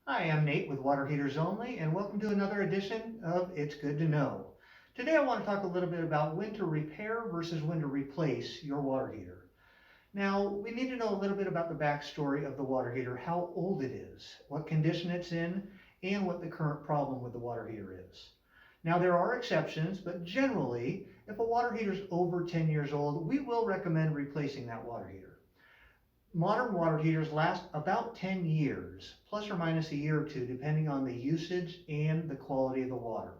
Hi, I'm Nate with Water Heaters Only, and welcome to another edition of It's Good to Know. Today I want to talk a little bit about when to repair versus when to replace your water heater. Now, we need to know a little bit about the backstory of the water heater, how old it is, what condition it's in, and what the current problem with the water heater is. Now, there are exceptions, but generally, if a water heater is over 10 years old, we will recommend replacing that water heater. Modern water heaters last about 10 years, plus or minus a year or two, depending on the usage and the quality of the water.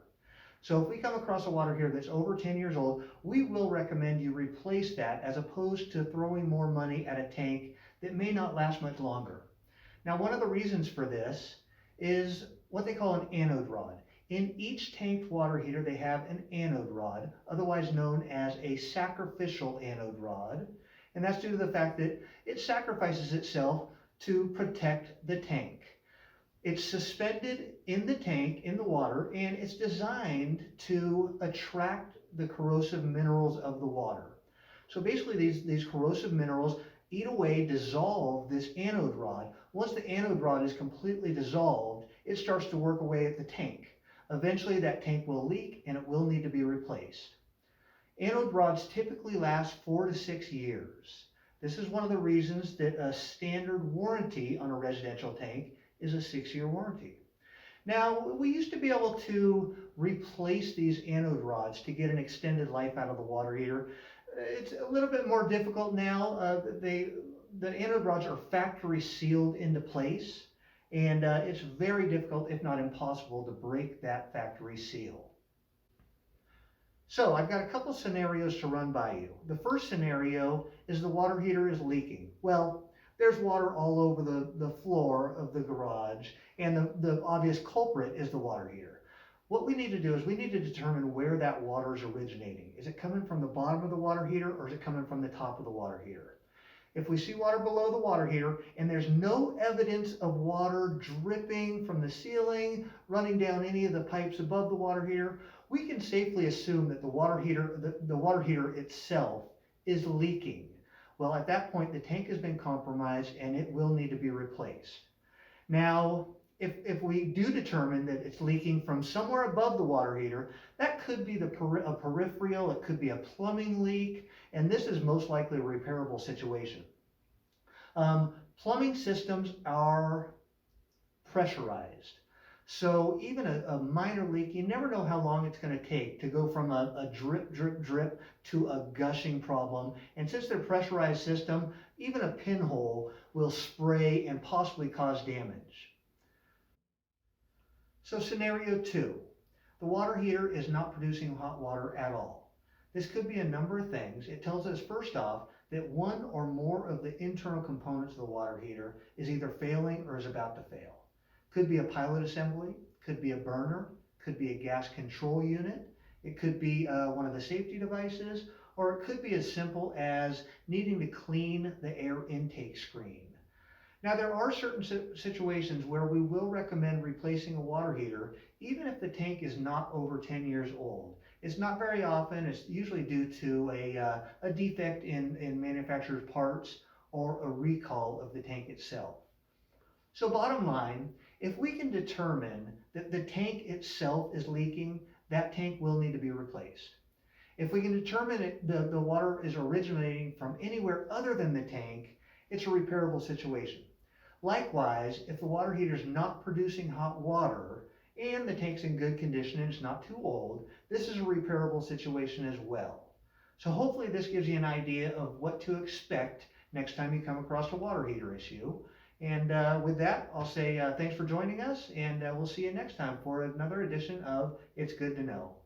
So if we come across a water heater that's over 10 years old, we will recommend you replace that as opposed to throwing more money at a tank that may not last much longer. Now, one of the reasons for this is what they call an anode rod. In each tanked water heater, they have an anode rod, otherwise known as a sacrificial anode rod. And that's due to the fact that it sacrifices itself to protect the tank. It's suspended in the tank, in the water, and it's designed to attract the corrosive minerals of the water. So basically these corrosive minerals eat away, dissolve this anode rod. Once the anode rod is completely dissolved, it starts to work away at the tank. Eventually that tank will leak and it will need to be replaced. Anode rods typically last 4 to 6 years. This is one of the reasons that a standard warranty on a residential tank is a 6-year warranty. Now, we used to be able to replace these anode rods to get an extended life out of the water heater. It's a little bit more difficult now. The anode rods are factory sealed into place, and it's very difficult, if not impossible, to break that factory seal. So I've got a couple scenarios to run by you. The first scenario is the water heater is leaking. Well, there's water all over the floor of the garage, and the obvious culprit is the water heater. What we need to do is we need to determine where that water is originating. Is it coming from the bottom of the water heater, or is it coming from the top of the water heater? If we see water below the water heater and there's no evidence of water dripping from the ceiling, running down any of the pipes above the water heater, we can safely assume that the water heater itself is leaking. Well, at that point, the tank has been compromised and it will need to be replaced. Now, if we do determine that it's leaking from somewhere above the water heater, that could be a peripheral, it could be a plumbing leak, and this is most likely a repairable situation. Plumbing systems are pressurized. So even a minor leak, you never know how long it's going to take to go from a drip, drip, drip to a gushing problem. And since they're pressurized system, even a pinhole will spray and possibly cause damage. So scenario 2, the water heater is not producing hot water at all. This could be a number of things. It tells us first off that one or more of the internal components of the water heater is either failing or is about to fail. Could be a pilot assembly, could be a burner, could be a gas control unit, it could be one of the safety devices, or it could be as simple as needing to clean the air intake screen. Now, there are certain situations where we will recommend replacing a water heater, even if the tank is not over 10 years old. It's not very often. It's usually due to a defect in manufacturer's parts or a recall of the tank itself. So bottom line, if we can determine that the tank itself is leaking, that tank will need to be replaced. If we can determine the water is originating from anywhere other than the tank, it's a repairable situation. Likewise, if the water heater is not producing hot water and the tank's in good condition and it's not too old, this is a repairable situation as well. So hopefully this gives you an idea of what to expect next time you come across a water heater issue. And with that, I'll say thanks for joining us, and we'll see you next time for another edition of It's Good to Know.